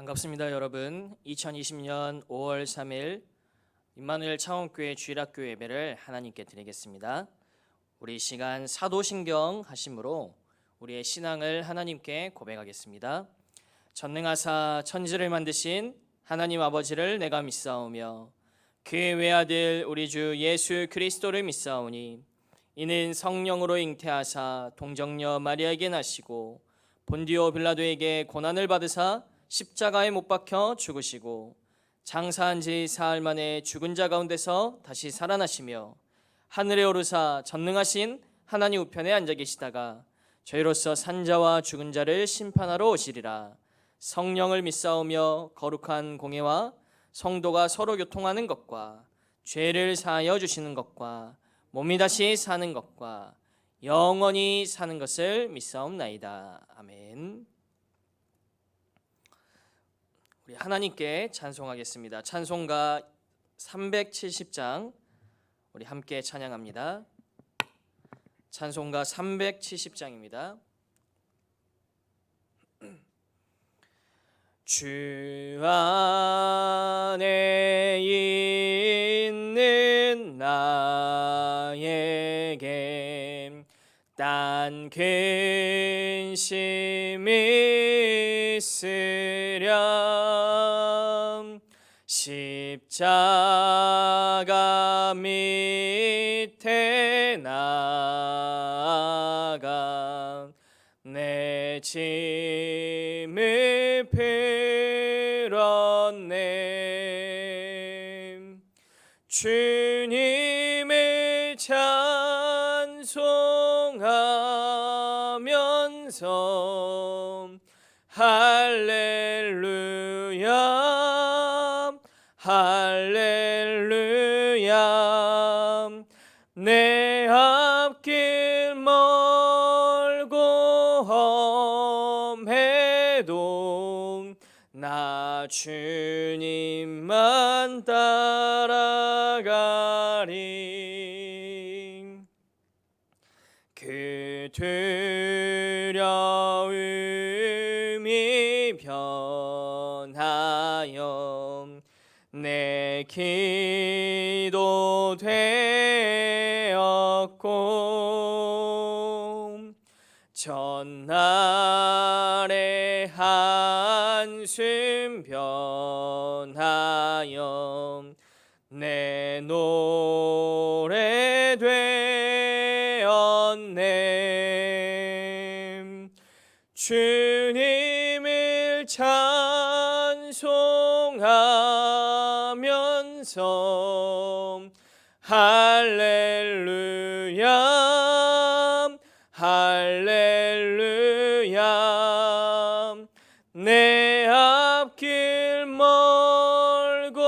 반갑습니다, 여러분. 2020년 5월 3일 임마누엘 창원교회 주일학교 예배를 하나님께 드리겠습니다. 우리 시간 사도신경 하심으로 우리의 신앙을 하나님께 고백하겠습니다. 전능하사 천지를 만드신 하나님 아버지를 내가 믿사오며 그의 외아들 우리 주 예수 그리스도를 믿사오니 이는 성령으로 잉태하사 동정녀 마리아에게 나시고 본디오 빌라도에게 고난을 받으사 십자가에 못 박혀 죽으시고 장사한 지 사흘 만에 죽은 자 가운데서 다시 살아나시며 하늘에 오르사 전능하신 하나님 우편에 앉아 계시다가 저희로서 산자와 죽은 자를 심판하러 오시리라. 성령을 믿사오며 거룩한 공예와 성도가 서로 교통하는 것과 죄를 사하여 주시는 것과 몸이 다시 사는 것과 영원히 사는 것을 믿사옵나이다. 아멘. 우리 하나님께 찬송하겠습니다. 찬송가 370장 우리 함께 찬양합니다. 찬송가 370장입니다. 주 안에 있는 나에게 딴 근심이 있으랴 십자가 밑에 나아가 내 짐을 풀었네. 주님을 찬송하면서 할렐루야 할렐루야 내 앞길 멀고 험해도 나 주님만 따라가리. 그 두려움이 변하여 내 기도 되었고 전날의 한숨 변하여 내 노래 되었네. 주님을 찬송하면서 할렐루야 할렐루야 내 앞길 멀고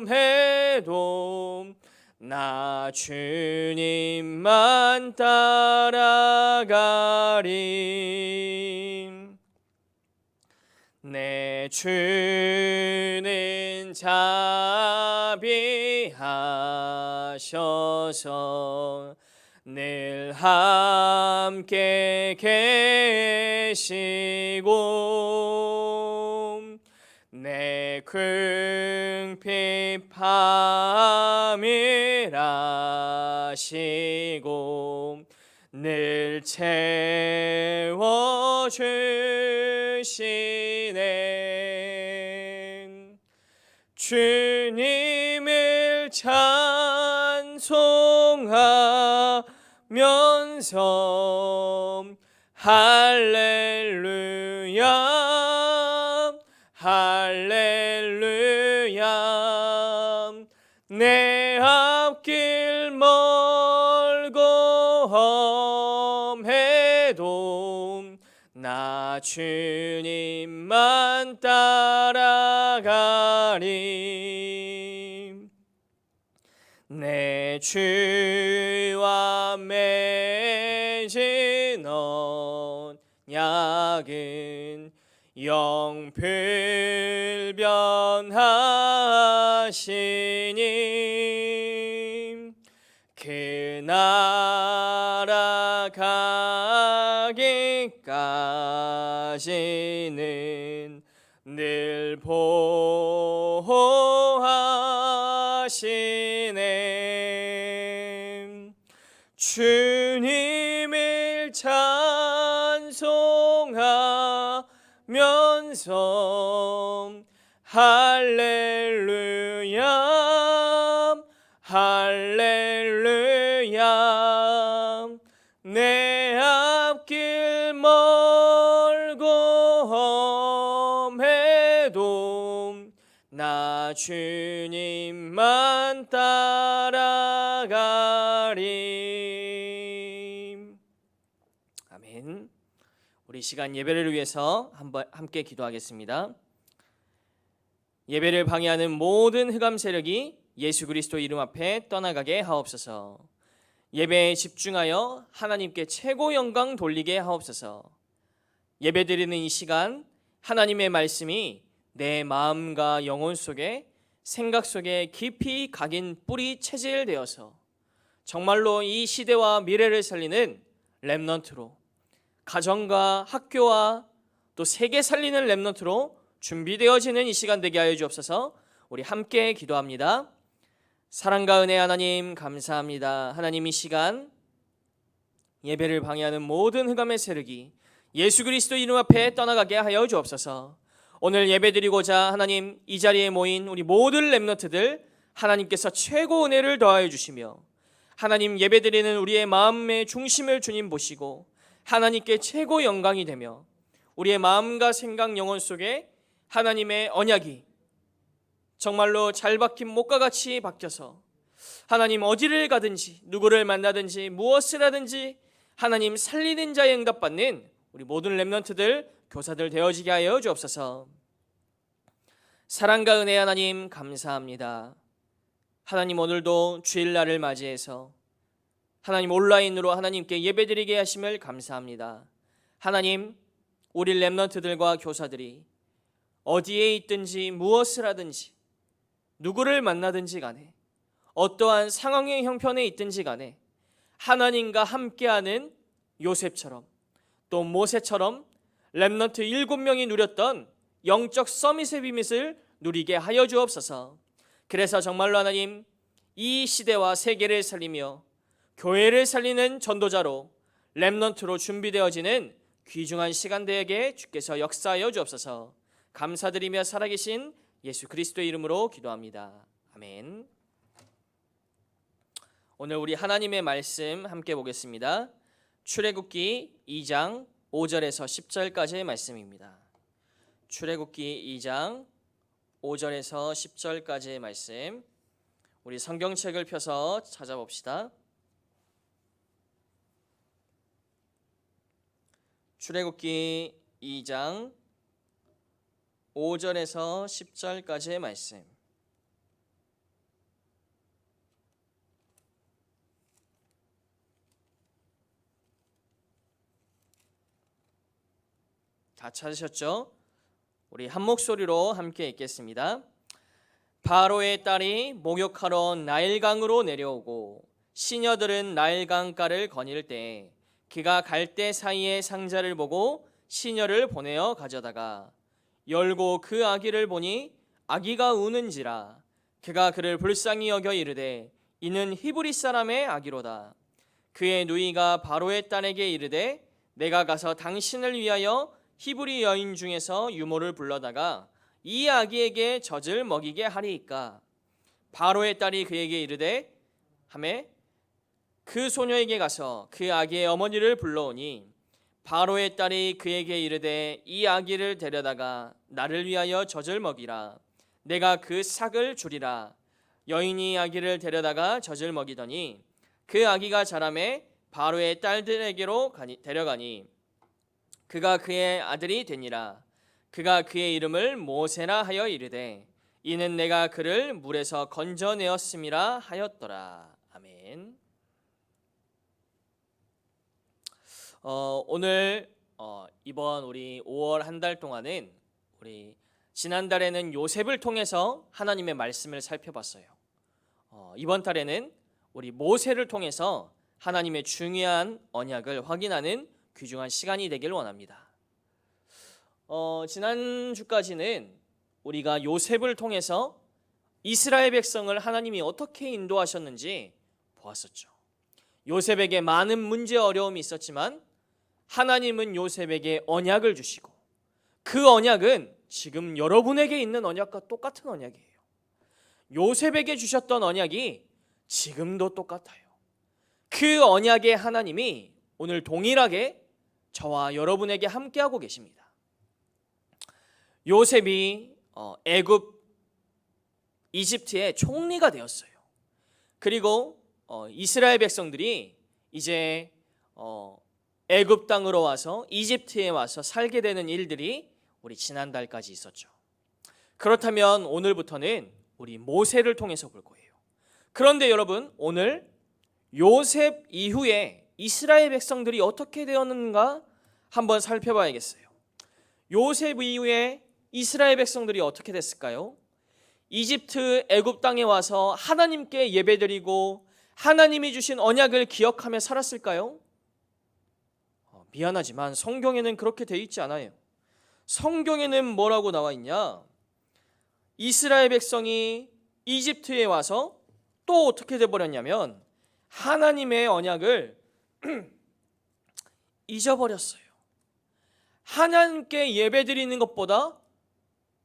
험해도 나 주님만 따라가리. 내 주는 자비하셔서 늘 함께 계시고 내 궁핍함을 아시고 늘 채워주시네. 주님을 찬송하면서 할렐루야 할렐루야 내 앞길 멀고 험해도 나 주님만 따라가리. 내 주와 맺은 언약은 영불변하시니 그 나라 나기까지는 늘 보호하시네. 주님을 찬송하면서 할렐루야 할렐루야. 내 앞길 멀고 험해도 나 주님만 따라가리. 아멘. 우리 시간 예배를 위해서 함께 기도하겠습니다. 예배를 방해하는 모든 흑암 세력이 예수 그리스도 이름 앞에 떠나가게 하옵소서. 예배에 집중하여 하나님께 최고 영광 돌리게 하옵소서. 예배드리는 이 시간 하나님의 말씀이 내 마음과 영혼 속에, 생각 속에 깊이 각인 뿌리 체질되어서 정말로 이 시대와 미래를 살리는 렘넌트로, 가정과 학교와 또 세계 살리는 렘넌트로 준비되어지는 이 시간 되게 하여 주옵소서. 우리 함께 기도합니다. 사랑과 은혜 하나님 감사합니다. 하나님, 이 시간 예배를 방해하는 모든 흑암의 세력이 예수 그리스도 이름 앞에 떠나가게 하여 주옵소서. 오늘 예배드리고자 하나님 이 자리에 모인 우리 모든 렘넌트들 하나님께서 최고 은혜를 더하여 주시며, 하나님 예배드리는 우리의 마음의 중심을 주님 보시고 하나님께 최고 영광이 되며, 우리의 마음과 생각 영혼 속에 하나님의 언약이 정말로 잘 박힌 목과 같이 박혀서 하나님 어디를 가든지 누구를 만나든지 무엇을 하든지 하나님 살리는 자의 응답받는 우리 모든 렘넌트들, 교사들 되어지게 하여 주옵소서. 사랑과 은혜 하나님 감사합니다. 하나님, 오늘도 주일날을 맞이해서 하나님 온라인으로 하나님께 예배드리게 하심을 감사합니다. 하나님, 우리 렘넌트들과 교사들이 어디에 있든지 무엇을 하든지 누구를 만나든지 간에 어떠한 상황의 형편에 있든지 간에 하나님과 함께하는 요셉처럼 또 모세처럼 렘넌트 7명이 누렸던 영적 서밋의 비밋을 누리게 하여 주옵소서. 그래서 정말로 하나님 이 시대와 세계를 살리며 교회를 살리는 전도자로 렘넌트로 준비되어지는 귀중한 시간 되게 주께서 역사하여 주옵소서. 감사드리며 살아계신 예수 그리스도의 이름으로 기도합니다. 아멘. 오늘 우리 하나님의 말씀 함께 보겠습니다. 출애굽기 2장 5절에서 10절까지의 말씀입니다. 출애굽기 2장 5절에서 10절까지의 말씀, 우리 성경책을 펴서 찾아봅시다. 출애굽기 2장 5절에서 10절까지의 말씀. 다 찾으셨죠? 우리 한 목소리로 함께 읽겠습니다. 바로의 딸이 목욕하러 나일강으로 내려오고 시녀들은 나일강가를 거닐 때 그가 갈대 사이에 상자를 보고 시녀를 보내어 가져다가 열고 그 아기를 보니 아기가 우는지라 그가 그를 불쌍히 여겨 이르되 이는 히브리 사람의 아기로다. 그의 누이가 바로의 딸에게 이르되 내가 가서 당신을 위하여 히브리 여인 중에서 유모를 불러다가 이 아기에게 젖을 먹이게 하리이까. 바로의 딸이 그에게 이르되 하매 그 소녀에게 가서 그 아기의 어머니를 불러오니 바로의 딸이 그에게 이르되 이 아기를 데려다가 나를 위하여 젖을 먹이라. 내가 그 삭을 주리라. 여인이 아기를 데려다가 젖을 먹이더니 그 아기가 자라매 바로의 딸들에게로 데려가니 그가 그의 아들이 되니라. 그가 그의 이름을 모세라 하여 이르되 이는 내가 그를 물에서 건져내었음이라 하였더라. 아멘. 오늘 이번 우리 5월 한 달 동안은 우리 지난달에는 요셉을 통해서 하나님의 말씀을 살펴봤어요. 이번 달에는 우리 모세를 통해서 하나님의 중요한 언약을 확인하는 귀중한 시간이 되길 원합니다. 지난주까지는 우리가 요셉을 통해서 이스라엘 백성을 하나님이 어떻게 인도하셨는지 보았었죠. 요셉에게 많은 문제 어려움이 있었지만 하나님은 요셉에게 언약을 주시고 그 언약은 지금 여러분에게 있는 언약과 똑같은 언약이에요. 요셉에게 주셨던 언약이 지금도 똑같아요. 그 언약의 하나님이 오늘 동일하게 저와 여러분에게 함께하고 계십니다. 요셉이 애굽, 이집트의 총리가 되었어요. 그리고 이스라엘 백성들이 이제 애굽 땅으로 와서 이집트에 와서 살게 되는 일들이 우리 지난달까지 있었죠. 그렇다면 오늘부터는 우리 모세를 통해서 볼 거예요. 그런데 여러분, 오늘 요셉 이후에 이스라엘 백성들이 어떻게 되었는가 한번 살펴봐야겠어요. 요셉 이후에 이스라엘 백성들이 어떻게 됐을까요? 이집트 애굽 땅에 와서 하나님께 예배드리고 하나님이 주신 언약을 기억하며 살았을까요? 미안하지만 성경에는 그렇게 되어 있지 않아요. 성경에는 뭐라고 나와 있냐? 이스라엘 백성이 이집트에 와서 또 어떻게 돼버렸냐면 하나님의 언약을 잊어버렸어요. 하나님께 예배드리는 것보다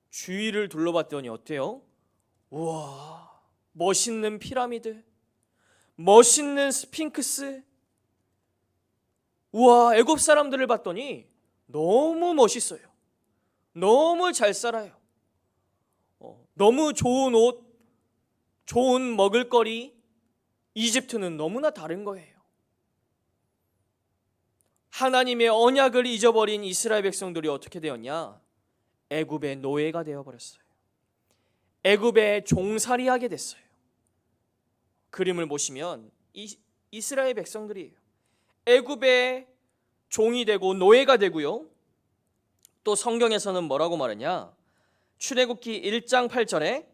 주위를 둘러봤더니 어때요? 우와, 멋있는 피라미드, 멋있는 스핑크스, 우와, 애굽 사람들을 봤더니 너무 멋있어요. 너무 잘 살아요. 너무 좋은 옷, 좋은 먹을거리, 이집트는 너무나 다른 거예요. 하나님의 언약을 잊어버린 이스라엘 백성들이 어떻게 되었냐? 애굽의 노예가 되어버렸어요. 애굽에 종살이하게 됐어요. 그림을 보시면 이스라엘 백성들이에요. 애굽의 종이 되고 노예가 되고요. 또 성경에서는 뭐라고 말하냐? 출애굽기 1장 8절에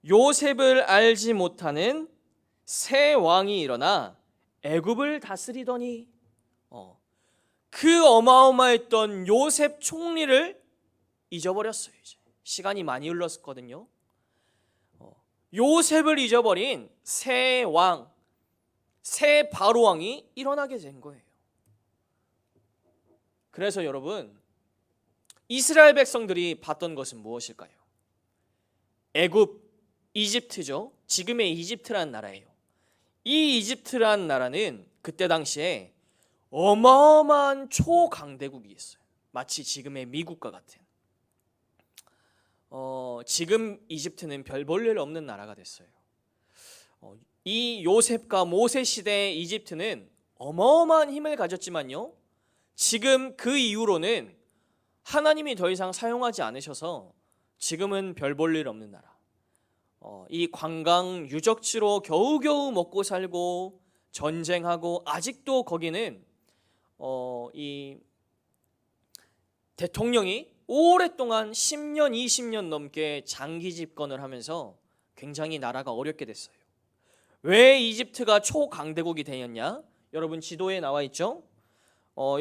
요셉을 알지 못하는 새 왕이 일어나 애굽을 다스리더니 그 어마어마했던 요셉 총리를 잊어버렸어요. 이제 시간이 많이 흘렀거든요. 요셉을 잊어버린 새 왕, 새 바로 왕이 일어나게 된 거예요. 그래서 여러분, 이스라엘 백성들이 봤던 것은 무엇일까요? 애굽, 이집트죠. 지금의 이집트라는 나라예요. 이 이집트라는 나라는 그때 당시에 어마어마한 초강대국이었어요. 마치 지금의 미국과 같은. 지금 이집트는 별 볼 일 없는 나라가 됐어요. 이 요셉과 모세 시대의 이집트는 어마어마한 힘을 가졌지만요, 지금 그 이후로는 하나님이 더 이상 사용하지 않으셔서 지금은 별 볼 일 없는 나라. 이 관광 유적지로 겨우겨우 먹고 살고 전쟁하고, 아직도 거기는 이 대통령이 오랫동안 10년, 20년 넘게 장기 집권을 하면서 굉장히 나라가 어렵게 됐어요. 왜 이집트가 초강대국이 되었냐? 여러분 지도에 나와 있죠?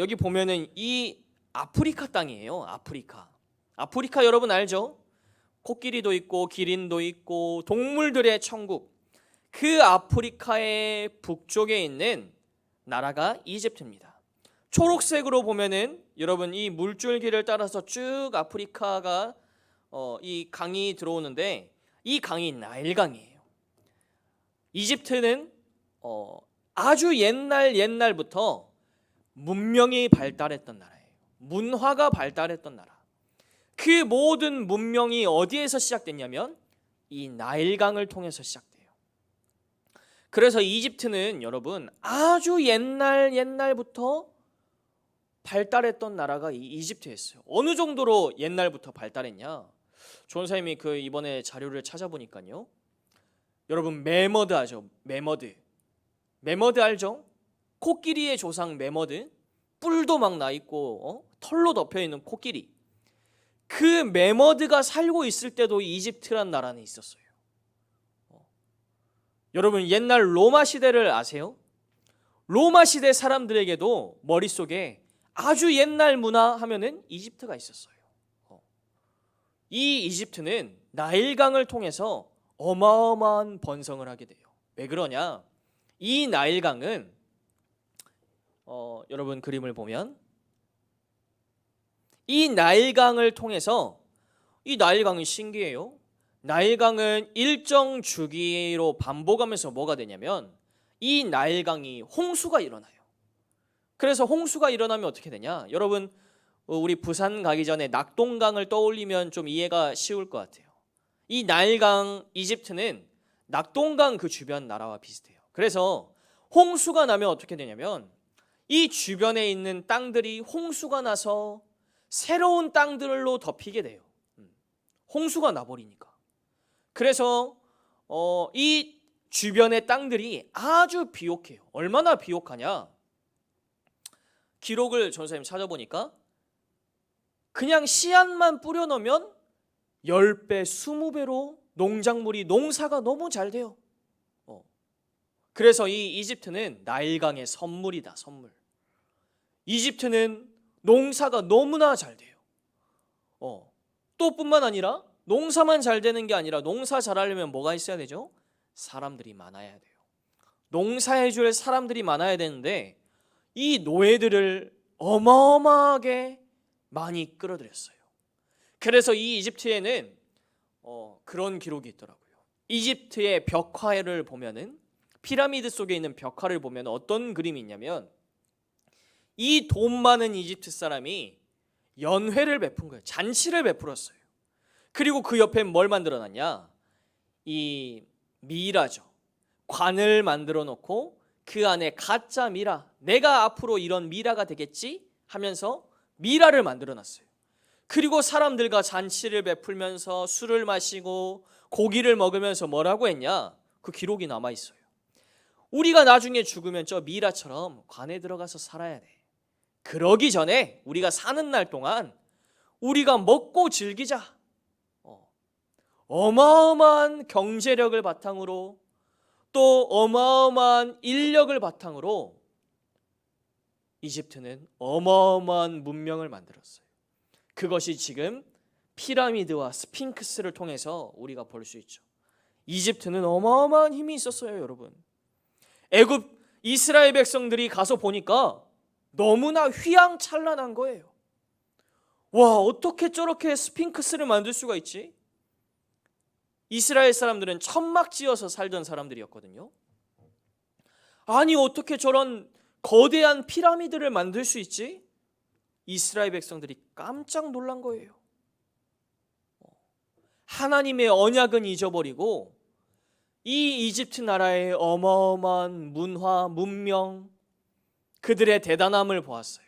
여기 보면은 이 아프리카 땅이에요. 아프리카 여러분 알죠? 코끼리도 있고 기린도 있고 동물들의 천국. 그 아프리카의 북쪽에 있는 나라가 이집트입니다. 초록색으로 보면은 여러분 이 물줄기를 따라서 쭉 아프리카가 이 강이 들어오는데, 이 강이 나일강이에요. 이집트는 아주 옛날부터 문명이 발달했던 나라예요. 문화가 발달했던 나라. 그 모든 문명이 어디에서 시작됐냐면 이 나일강을 통해서 시작돼요. 그래서 이집트는 여러분 아주 옛날부터 발달했던 나라가 이집트였어요. 어느 정도로 옛날부터 발달했냐? 조원사님이 이번에 자료를 찾아보니까요, 여러분 메머드 아죠? 메머드 알죠? 코끼리의 조상 메머드, 뿔도 막 나 있고 털로 덮여 있는 코끼리. 그 메머드가 살고 있을 때도 이집트란 나라는 있었어요. 여러분 옛날 로마 시대를 아세요? 로마 시대 사람들에게도 머릿속에 아주 옛날 문화 하면은 이집트가 있었어요. 이 이집트는 나일강을 통해서 어마어마한 번성을 하게 돼요. 왜 그러냐? 이 나일강은 여러분 그림을 보면 이 나일강을 통해서 이 나일강이 신기해요. 나일강은 일정 주기로 반복하면서 뭐가 되냐면 이 나일강이 홍수가 일어나요. 그래서 홍수가 일어나면 어떻게 되냐? 여러분 우리 부산 가기 전에 낙동강을 떠올리면 좀 이해가 쉬울 것 같아요. 이 나일강 이집트는 낙동강 그 주변 나라와 비슷해요. 그래서 홍수가 나면 어떻게 되냐면 이 주변에 있는 땅들이 홍수가 나서 새로운 땅들로 덮이게 돼요. 홍수가 나버리니까. 그래서 이 주변의 땅들이 아주 비옥해요. 얼마나 비옥하냐? 기록을 전사님 찾아보니까 그냥 씨앗만 뿌려놓으면 10배, 20배로 농사가 너무 잘 돼요. 그래서 이 이집트는 나일강의 선물이다, 선물. 이집트는 농사가 너무나 잘 돼요. 또 뿐만 아니라 농사만 잘 되는 게 아니라 농사 잘하려면 뭐가 있어야 되죠? 사람들이 많아야 돼요. 농사해줄 사람들이 많아야 되는데 이 노예들을 어마어마하게 많이 끌어들였어요. 그래서 이 이집트에는 그런 기록이 있더라고요. 이집트의 벽화를 보면은 피라미드 속에 있는 벽화를 보면 어떤 그림이 있냐면 이 돈 많은 이집트 사람이 연회를 베푼 거예요. 잔치를 베풀었어요. 그리고 그 옆에 뭘 만들어놨냐? 이 미라죠. 관을 만들어 놓고 그 안에 가짜 미라, 내가 앞으로 이런 미라가 되겠지 하면서 미라를 만들어 놨어요. 그리고 사람들과 잔치를 베풀면서 술을 마시고 고기를 먹으면서 뭐라고 했냐? 그 기록이 남아 있어요. 우리가 나중에 죽으면 저 미라처럼 관에 들어가서 살아야 돼. 그러기 전에 우리가 사는 날 동안 우리가 먹고 즐기자. 어마어마한 경제력을 바탕으로 또 어마어마한 인력을 바탕으로 이집트는 어마어마한 문명을 만들었어요. 그것이 지금 피라미드와 스핑크스를 통해서 우리가 볼 수 있죠. 이집트는 어마어마한 힘이 있었어요, 여러분. 애굽 이스라엘 백성들이 가서 보니까 너무나 휘황찬란한 거예요. 와, 어떻게 저렇게 스핑크스를 만들 수가 있지? 이스라엘 사람들은 천막 지어서 살던 사람들이었거든요. 아니, 어떻게 저런 거대한 피라미드를 만들 수 있지? 이스라엘 백성들이 깜짝 놀란 거예요. 하나님의 언약은 잊어버리고 이 이집트 나라의 어마어마한 문화, 문명, 그들의 대단함을 보았어요.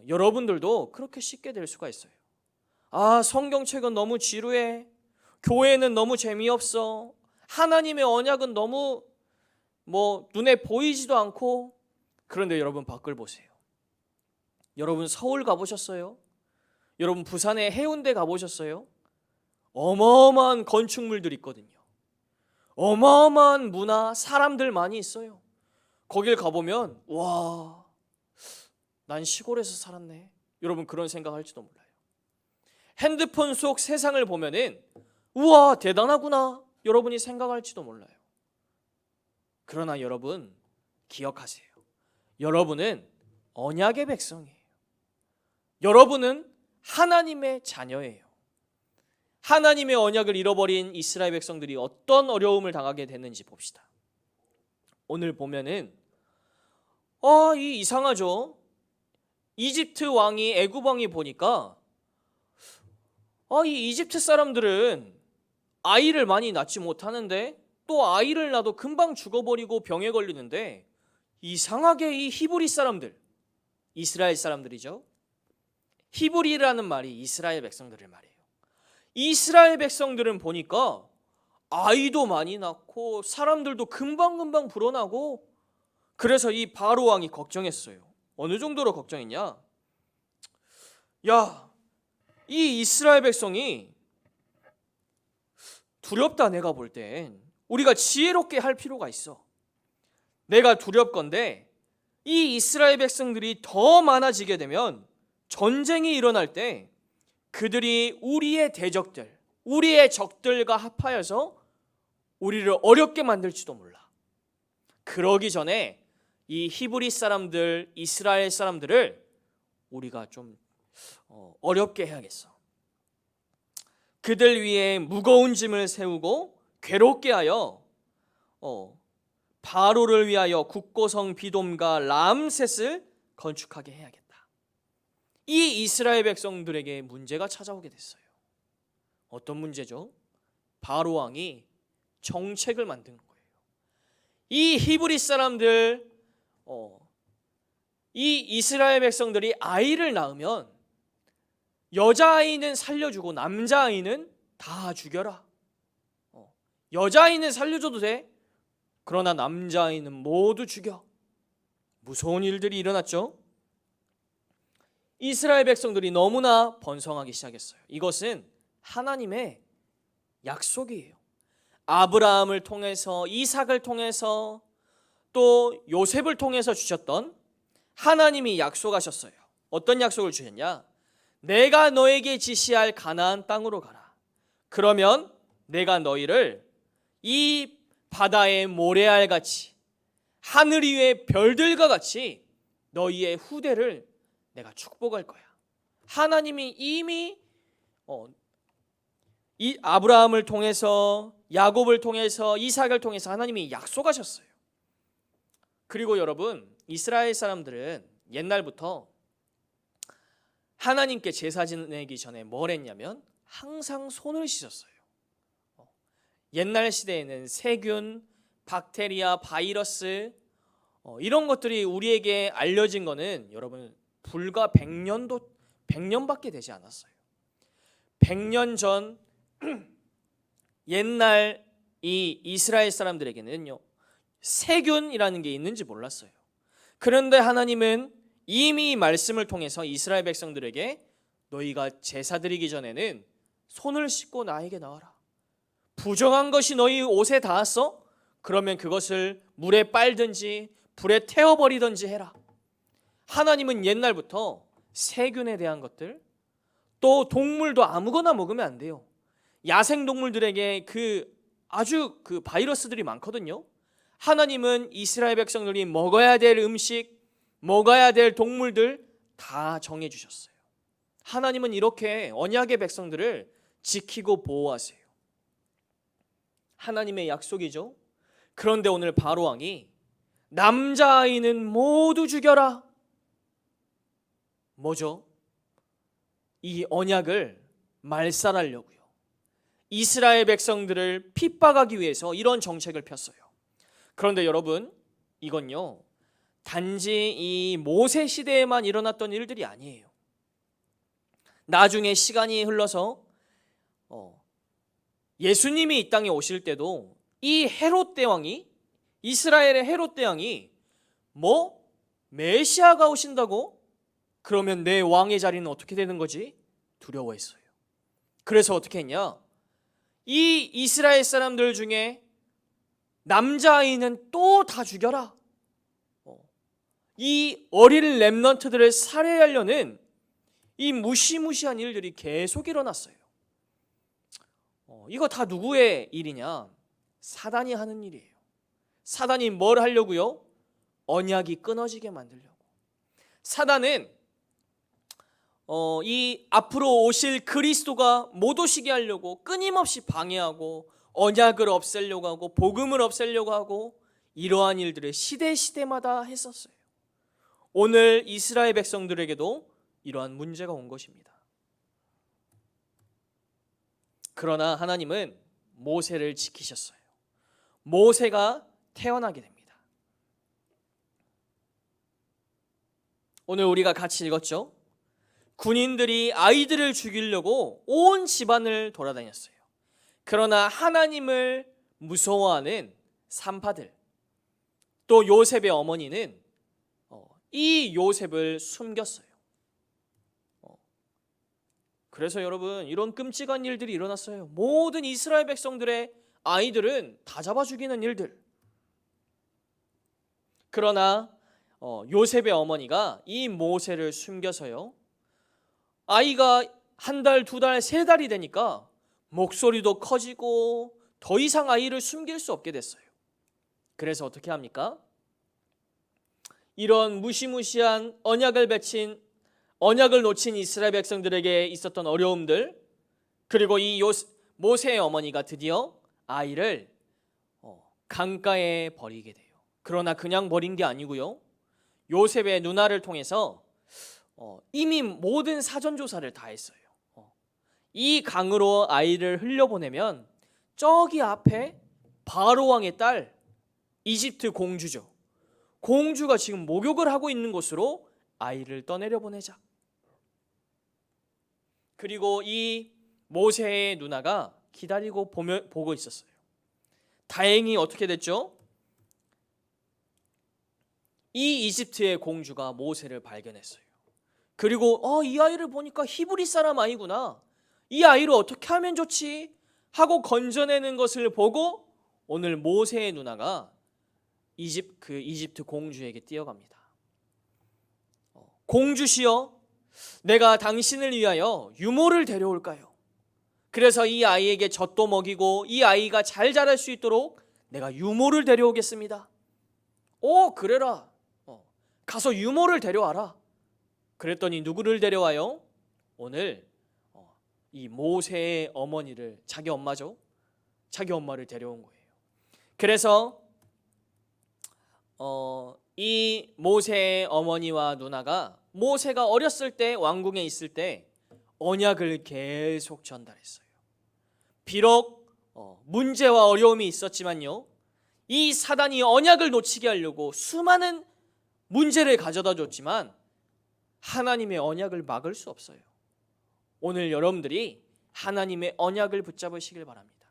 여러분들도 그렇게 쉽게 될 수가 있어요. 아, 성경책은 너무 지루해. 교회는 너무 재미없어. 하나님의 언약은 너무 눈에 보이지도 않고. 그런데 여러분 밖을 보세요. 여러분 서울 가보셨어요? 여러분 부산의 해운대 가보셨어요? 어마어마한 건축물들이 있거든요. 어마어마한 문화, 사람들 많이 있어요. 거길 가보면 와, 난 시골에서 살았네. 여러분 그런 생각할지도 몰라요. 핸드폰 속 세상을 보면은 우와, 대단하구나 여러분이 생각할지도 몰라요. 그러나 여러분 기억하세요. 여러분은 언약의 백성이에요. 여러분은 하나님의 자녀예요. 하나님의 언약을 잃어버린 이스라엘 백성들이 어떤 어려움을 당하게 됐는지 봅시다. 오늘 보면은 이상하죠. 이집트 왕이 애굽 왕이 보니까 이 이집트 사람들은 아이를 많이 낳지 못하는데 또 아이를 낳아도 금방 죽어버리고 병에 걸리는데 이상하게 이 히브리 사람들, 이스라엘 사람들이죠. 히브리라는 말이 이스라엘 백성들을 말해요. 이스라엘 백성들은 보니까 아이도 많이 낳고 사람들도 금방금방 불어나고, 그래서 이 바로 왕이 걱정했어요. 어느 정도로 걱정했냐? 야, 이 이스라엘 백성이 두렵다. 내가 볼 땐 우리가 지혜롭게 할 필요가 있어. 내가 두렵건대 이 이스라엘 백성들이 더 많아지게 되면 전쟁이 일어날 때 그들이 우리의 대적들, 우리의 적들과 합하여서 우리를 어렵게 만들지도 몰라. 그러기 전에 이 히브리 사람들, 이스라엘 사람들을 우리가 좀 어렵게 해야겠어. 그들 위에 무거운 짐을 세우고 괴롭게 하여 바로를 위하여 국고성 비돔과 람셋을 건축하게 해야겠다. 이 이스라엘 백성들에게 문제가 찾아오게 됐어요. 어떤 문제죠? 바로 왕이 정책을 만든 거예요. 이 히브리 사람들, 이 이스라엘 백성들이 아이를 낳으면 여자아이는 살려주고 남자아이는 다 죽여라. 여자아이는 살려줘도 돼. 그러나 남자아이는 모두 죽여. 무서운 일들이 일어났죠. 이스라엘 백성들이 너무나 번성하기 시작했어요. 이것은 하나님의 약속이에요. 아브라함을 통해서, 이삭을 통해서, 또 요셉을 통해서 주셨던 하나님이 약속하셨어요. 어떤 약속을 주셨냐? 내가 너에게 지시할 가나안 땅으로 가라. 그러면 내가 너희를 이 바다의 모래알같이, 하늘 위의 별들과 같이 너희의 후대를 내가 축복할 거야. 하나님이 이미 이 아브라함을 통해서, 야곱을 통해서, 이삭을 통해서 하나님이 약속하셨어요. 그리고 여러분, 이스라엘 사람들은 옛날부터 하나님께 제사 지내기 전에 뭘 했냐면 항상 손을 씻었어요. 옛날 시대에는 세균, 박테리아, 바이러스 이런 것들이 우리에게 알려진 거는 여러분 불과 100년밖에 되지 않았어요. 100년 전 옛날 이 이스라엘 사람들에게는요, 세균이라는 게 있는지 몰랐어요. 그런데 하나님은 이미 말씀을 통해서 이스라엘 백성들에게 너희가 제사 드리기 전에는 손을 씻고 나에게 나와라. 부정한 것이 너희 옷에 닿았어? 그러면 그것을 물에 빨든지 불에 태워버리든지 해라. 하나님은 옛날부터 세균에 대한 것들, 또 동물도 아무거나 먹으면 안 돼요. 야생동물들에게 아주 바이러스들이 많거든요. 하나님은 이스라엘 백성들이 먹어야 될 음식, 먹어야 될 동물들 다 정해주셨어요. 하나님은 이렇게 언약의 백성들을 지키고 보호하세요. 하나님의 약속이죠. 그런데 오늘 바로왕이 남자아이는 모두 죽여라. 뭐죠? 이 언약을 말살하려고요. 이스라엘 백성들을 핍박하기 위해서 이런 정책을 폈어요. 그런데 여러분, 이건요, 단지 이 모세 시대에만 일어났던 일들이 아니에요. 나중에 시간이 흘러서 예수님이 이 땅에 오실 때도 이 헤롯 대왕이, 이스라엘의 헤롯 대왕이 메시아가 오신다고? 그러면 내 왕의 자리는 어떻게 되는 거지? 두려워했어요. 그래서 어떻게 했냐? 이 이스라엘 사람들 중에 남자아이는 또 다 죽여라. 이 어린 렘넌트들을 살해하려는 이 무시무시한 일들이 계속 일어났어요. 이거 다 누구의 일이냐? 사단이 하는 일이에요. 사단이 뭘 하려고요? 언약이 끊어지게 만들려고. 사단은 이 앞으로 오실 그리스도가 못 오시게 하려고 끊임없이 방해하고 언약을 없애려고 하고 복음을 없애려고 하고 이러한 일들을 시대마다 했었어요. 오늘 이스라엘 백성들에게도 이러한 문제가 온 것입니다. 그러나 하나님은 모세를 지키셨어요. 모세가 태어나게 됩니다. 오늘 우리가 같이 읽었죠? 군인들이 아이들을 죽이려고 온 집안을 돌아다녔어요. 그러나 하나님을 무서워하는 산파들, 또 요셉의 어머니는 이 요셉을 숨겼어요. 그래서 여러분, 이런 끔찍한 일들이 일어났어요. 모든 이스라엘 백성들의 아이들은 다 잡아 죽이는 일들. 그러나 요셉의 어머니가 이 모세를 숨겨서요, 아이가 한 달, 두 달, 세 달이 되니까 목소리도 커지고 더 이상 아이를 숨길 수 없게 됐어요. 그래서 어떻게 합니까? 이런 무시무시한 언약을 놓친 이스라엘 백성들에게 있었던 어려움들, 그리고 이 모세의 어머니가 드디어 아이를 강가에 버리게 돼요. 그러나 그냥 버린 게 아니고요, 요셉의 누나를 통해서 이미 모든 사전 조사를 다 했어요. 이 강으로 아이를 흘려보내면 저기 앞에 바로 왕의 딸, 이집트 공주죠. 공주가 지금 목욕을 하고 있는 곳으로 아이를 떠내려 보내자. 그리고 이 모세의 누나가 기다리고 보고 있었어요. 다행히 어떻게 됐죠? 이 이집트의 공주가 모세를 발견했어요. 그리고 이 아이를 보니까 히브리 사람 아이구나, 이 아이를 어떻게 하면 좋지? 하고 건져내는 것을 보고 오늘 모세의 누나가 이집트 공주에게 뛰어갑니다. 공주시여, 내가 당신을 위하여 유모를 데려올까요? 그래서 이 아이에게 젖도 먹이고 이 아이가 잘 자랄 수 있도록 내가 유모를 데려오겠습니다. 그래라. 가서 유모를 데려와라. 그랬더니 누구를 데려와요? 오늘 이 모세의 어머니를, 자기 엄마죠. 자기 엄마를 데려온 거예요. 그래서 이 모세의 어머니와 누나가 모세가 어렸을 때 왕궁에 있을 때 언약을 계속 전달했어요. 비록 문제와 어려움이 있었지만요, 이 사단이 언약을 놓치게 하려고 수많은 문제를 가져다 줬지만 하나님의 언약을 막을 수 없어요. 오늘 여러분들이 하나님의 언약을 붙잡으시길 바랍니다.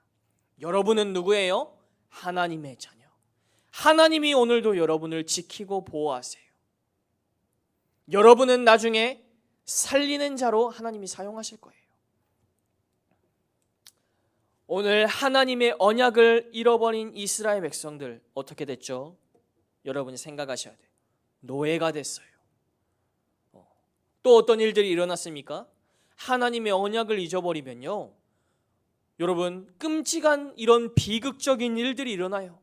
여러분은 누구예요? 하나님의 자녀. 하나님이 오늘도 여러분을 지키고 보호하세요. 여러분은 나중에 살리는 자로 하나님이 사용하실 거예요. 오늘 하나님의 언약을 잃어버린 이스라엘 백성들 어떻게 됐죠? 여러분이 생각하셔야 돼요. 노예가 됐어요. 또 어떤 일들이 일어났습니까? 하나님의 언약을 잊어버리면요, 여러분, 끔찍한 이런 비극적인 일들이 일어나요.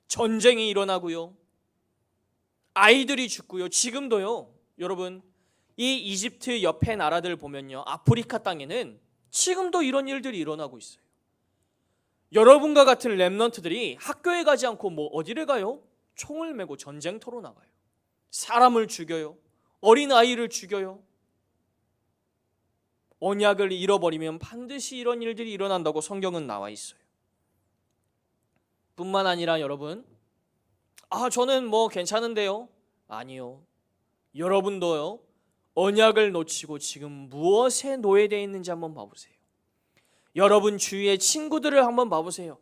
전쟁이 일어나고요, 아이들이 죽고요. 지금도요, 여러분, 이 이집트 옆에 나라들 보면요, 아프리카 땅에는 지금도 이런 일들이 일어나고 있어요. 여러분과 같은 렘넌트들이 학교에 가지 않고 어디를 가요? 총을 메고 전쟁터로 나가요. 사람을 죽여요. 어린 아이를 죽여요. 언약을 잃어버리면 반드시 이런 일들이 일어난다고 성경은 나와 있어요. 뿐만 아니라 여러분, 저는 괜찮은데요. 아니요. 여러분도요, 언약을 놓치고 지금 무엇에 노예되어 있는지 한번 봐보세요. 여러분 주위의 친구들을 한번 봐보세요.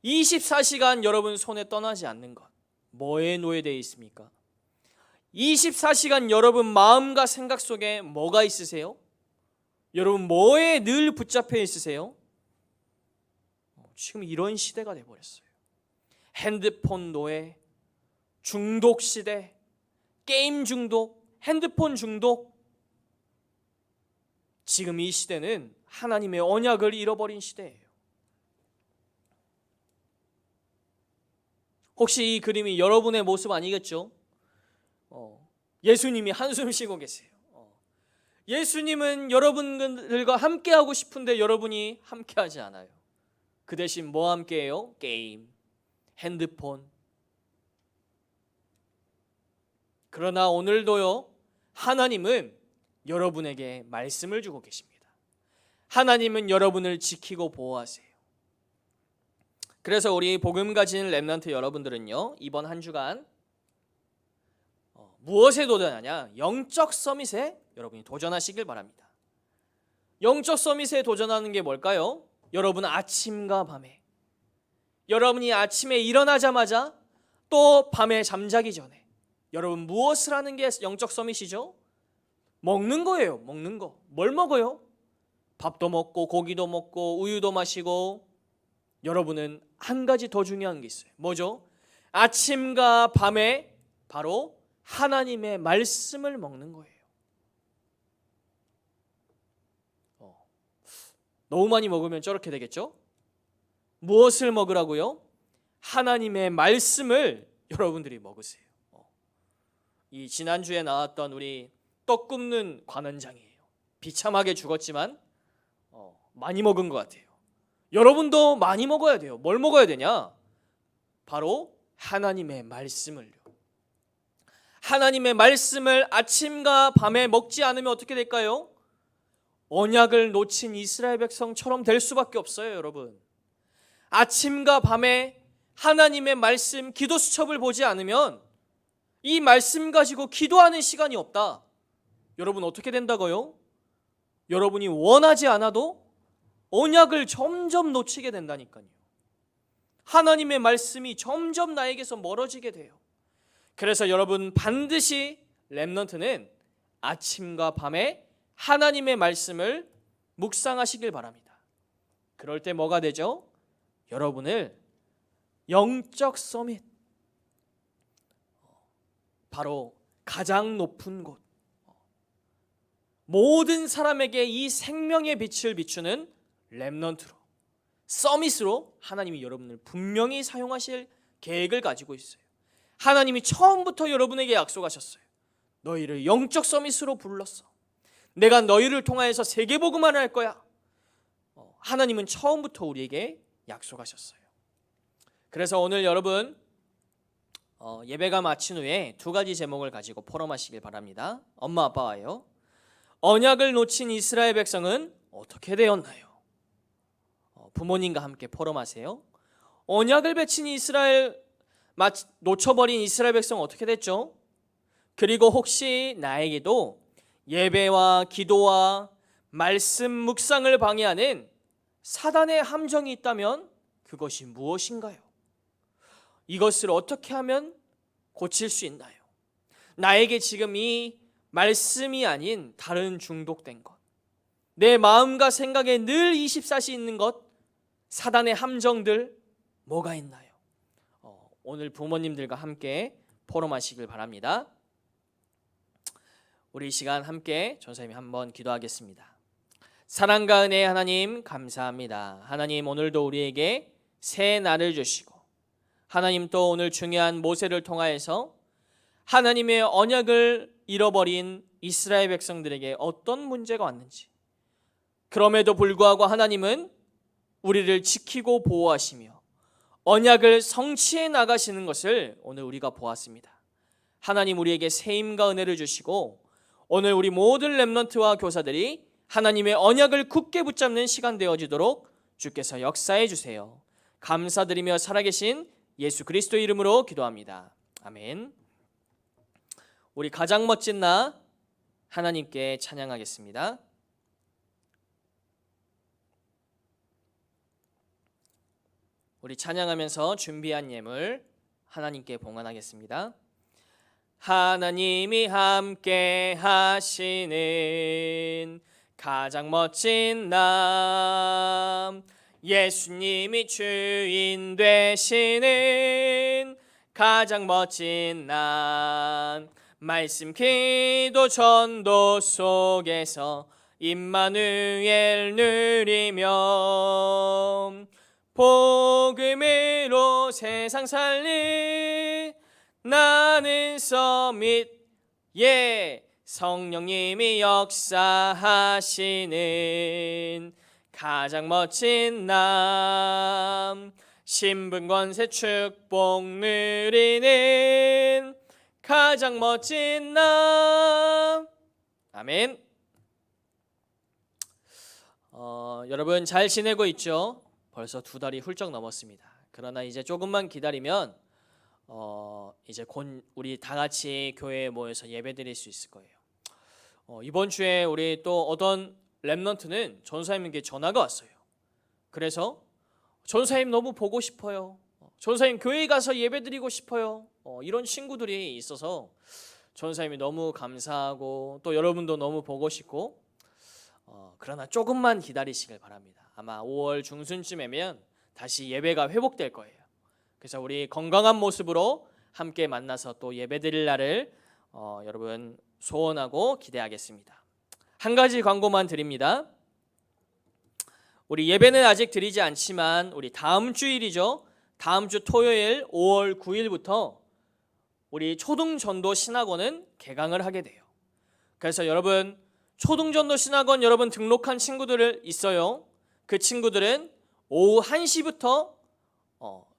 24시간 여러분 손에 떠나지 않는 것, 뭐에 노예되어 있습니까? 24시간 여러분 마음과 생각 속에 뭐가 있으세요? 여러분 뭐에 늘 붙잡혀 있으세요? 지금 이런 시대가 돼버렸어요. 핸드폰 노예, 중독 시대, 게임 중독, 핸드폰 중독. 지금 이 시대는 하나님의 언약을 잃어버린 시대예요. 혹시 이 그림이 여러분의 모습 아니겠죠? 예수님이 한숨 쉬고 계세요. 예수님은 여러분들과 함께하고 싶은데 여러분이 함께하지 않아요. 그 대신 뭐 함께해요? 게임, 핸드폰. 그러나 오늘도요, 하나님은 여러분에게 말씀을 주고 계십니다. 하나님은 여러분을 지키고 보호하세요. 그래서 우리 복음 가진 렘넌트 여러분들은요, 이번 한 주간 무엇에 도전하냐? 영적 서밋에 여러분이 도전하시길 바랍니다. 영적 서밋에 도전하는 게 뭘까요? 여러분 아침과 밤에, 여러분이 아침에 일어나자마자 또 밤에 잠자기 전에 여러분 무엇을 하는 게 영적 서밋이죠? 먹는 거예요. 먹는 거. 뭘 먹어요? 밥도 먹고 고기도 먹고 우유도 마시고, 여러분은 한 가지 더 중요한 게 있어요. 뭐죠? 아침과 밤에 바로 하나님의 말씀을 먹는 거예요. 너무 많이 먹으면 저렇게 되겠죠? 무엇을 먹으라고요? 하나님의 말씀을 여러분들이 먹으세요. 이 지난주에 나왔던 우리 떡 굽는 관원장이에요. 비참하게 죽었지만 많이 먹은 것 같아요. 여러분도 많이 먹어야 돼요. 뭘 먹어야 되냐? 바로 하나님의 말씀을요. 하나님의 말씀을 아침과 밤에 먹지 않으면 어떻게 될까요? 언약을 놓친 이스라엘 백성처럼 될 수밖에 없어요, 여러분. 아침과 밤에 하나님의 말씀, 기도 수첩을 보지 않으면 이 말씀 가지고 기도하는 시간이 없다. 여러분 어떻게 된다고요? 여러분이 원하지 않아도 언약을 점점 놓치게 된다니까요. 하나님의 말씀이 점점 나에게서 멀어지게 돼요. 그래서 여러분 반드시 렘넌트는 아침과 밤에 하나님의 말씀을 묵상하시길 바랍니다. 그럴 때 뭐가 되죠? 여러분을 영적 서밋, 바로 가장 높은 곳, 모든 사람에게 이 생명의 빛을 비추는 렘넌트로, 서밋으로 하나님이 여러분을 분명히 사용하실 계획을 가지고 있어요. 하나님이 처음부터 여러분에게 약속하셨어요. 너희를 영적 서밋으로 불렀어. 내가 너희를 통하여서 세계복음화를 할 거야. 하나님은 처음부터 우리에게 약속하셨어요. 그래서 오늘 여러분 예배가 마친 후에 두 가지 제목을 가지고 포럼하시길 바랍니다. 엄마 아빠와요. 언약을 놓친 이스라엘 백성은 어떻게 되었나요? 부모님과 함께 포럼하세요. 언약을 놓쳐버린 이스라엘 백성은 어떻게 됐죠? 그리고 혹시 나에게도 예배와 기도와 말씀 묵상을 방해하는 사단의 함정이 있다면 그것이 무엇인가요? 이것을 어떻게 하면 고칠 수 있나요? 나에게 지금 이 말씀이 아닌 다른 중독된 것, 내 마음과 생각에 늘 24시 있는 것, 사단의 함정들 뭐가 있나요? 오늘 부모님들과 함께 포럼하시길 바랍니다. 우리 이 시간 함께 전사님이 한번 기도하겠습니다. 사랑과 은혜의 하나님 감사합니다. 하나님 오늘도 우리에게 새 날을 주시고 하나님 또 오늘 중요한 모세를 통하여서 하나님의 언약을 잃어버린 이스라엘 백성들에게 어떤 문제가 왔는지, 그럼에도 불구하고 하나님은 우리를 지키고 보호하시며 언약을 성취해 나가시는 것을 오늘 우리가 보았습니다. 하나님 우리에게 새 힘과 은혜를 주시고 오늘 우리 모든 렘넌트와 교사들이 하나님의 언약을 굳게 붙잡는 시간 되어지도록 주께서 역사해 주세요. 감사드리며 살아계신 예수 그리스도 이름으로 기도합니다. 아멘. 우리 가장 멋진 나 하나님께 찬양하겠습니다. 우리 찬양하면서 준비한 예물 하나님께 봉헌하겠습니다. 하나님이 함께 하시는 가장 멋진 남, 예수님이 주인 되시는 가장 멋진 남, 말씀 기도 전도 속에서 임마누엘 누리며 복음으로 세상 살리 나는 서밋, 성령님이 역사하시는 가장 멋진 남, 신분권세 축복 누리는 가장 멋진 남. 아멘. 여러분 잘 지내고 있죠? 벌써 2달이 훌쩍 넘었습니다. 그러나 이제 조금만 기다리면 이제 곧 우리 다 같이 교회에 모여서 예배드릴 수 있을 거예요. 이번 주에 우리 또 어떤 렘넌트는 전사님에게 전화가 왔어요. 그래서 전사님 너무 보고 싶어요. 전사님 교회에 가서 예배드리고 싶어요. 이런 친구들이 있어서 전사님이 너무 감사하고 또 여러분도 너무 보고 싶고 그러나 조금만 기다리시길 바랍니다. 아마 5월 중순쯤이면 다시 예배가 회복될 거예요. 그래서 우리 건강한 모습으로 함께 만나서 또 예배드릴 날을 여러분 소원하고 기대하겠습니다. 한 가지 광고만 드립니다. 우리 예배는 아직 드리지 않지만 우리 다음 주일이죠. 다음 주 토요일 5월 9일부터 우리 초등전도 신학원은 개강을 하게 돼요. 그래서 여러분 초등전도 신학원 여러분 등록한 친구들 있어요. 그 친구들은 오후 1시부터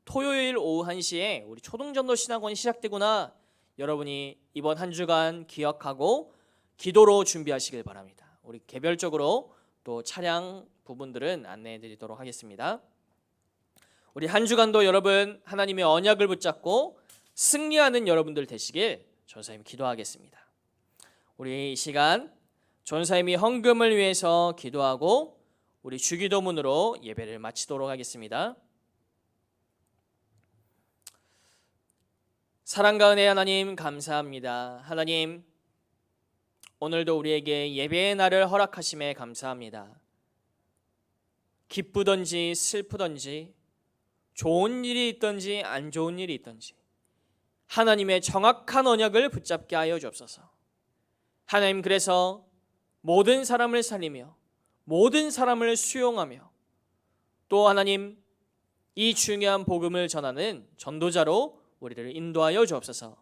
토요일 오후 1시에 우리 초등전도 신학원이 시작되구나 여러분이 이번 한 주간 기억하고 기도로 준비하시길 바랍니다. 우리 개별적으로 또 차량 부분들은 안내해 드리도록 하겠습니다. 우리 한 주간도 여러분 하나님의 언약을 붙잡고 승리하는 여러분들 되시길 전사님 기도하겠습니다. 우리 이 시간 전사님이 헌금을 위해서 기도하고 우리 주기도문으로 예배를 마치도록 하겠습니다. 사랑과 은혜 하나님 감사합니다. 하나님 오늘도 우리에게 예배의 날을 허락하심에 감사합니다. 기쁘든지 슬프든지 좋은 일이 있든지 안 좋은 일이 있든지 하나님의 정확한 언약을 붙잡게 하여 주옵소서. 하나님 그래서 모든 사람을 살리며 모든 사람을 수용하며 또 하나님 이 중요한 복음을 전하는 전도자로 우리를 인도하여 주옵소서.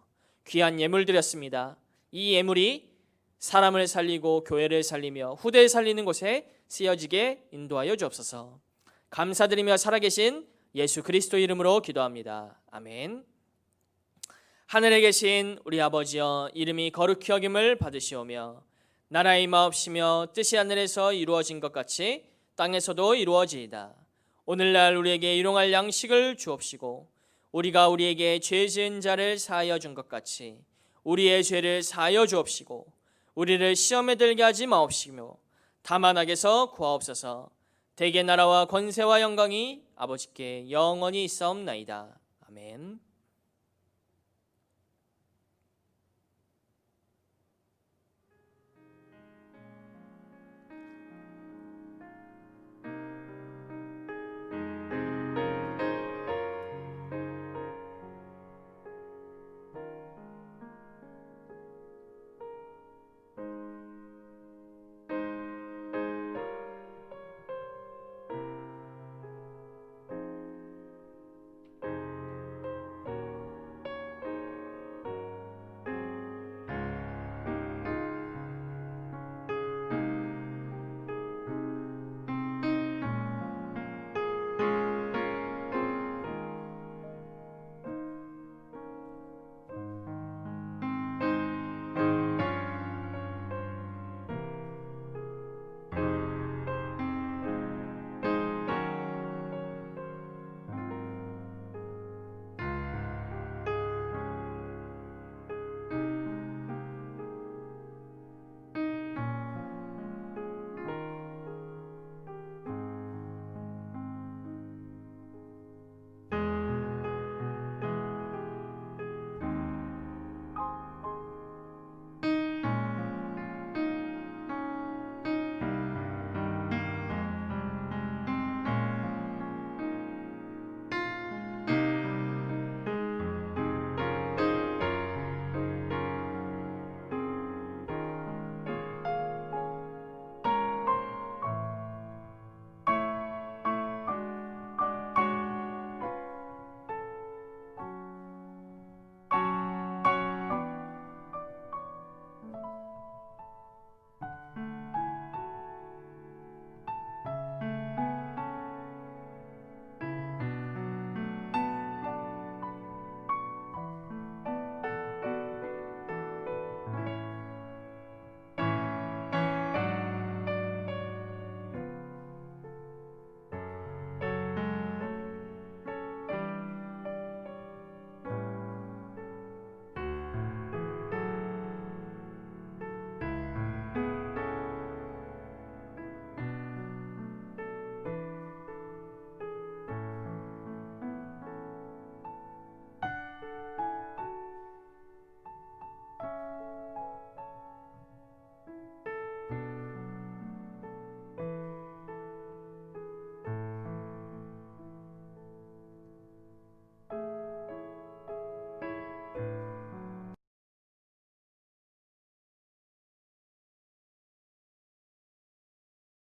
귀한 예물 드렸습니다. 이 예물이 사람을 살리고 교회를 살리며 후대를 살리는 곳에 쓰여지게 인도하여 주옵소서. 감사드리며 살아계신 예수 그리스도 이름으로 기도합니다. 아멘. 하늘에 계신 우리 아버지여 이름이 거룩히 여김을 받으시오며 나라의 임하옵시며 뜻이 하늘에서 이루어진 것 같이 땅에서도 이루어지이다. 오늘날 우리에게 일용할 양식을 주옵시고 우리가 우리에게 죄 지은 자를 사하여 준 것 같이 우리의 죄를 사하여 주옵시고 우리를 시험에 들게 하지 마옵시며 다만 악에서 구하옵소서. 대개 나라와 권세와 영광이 아버지께 영원히 있사옵나이다. 아멘.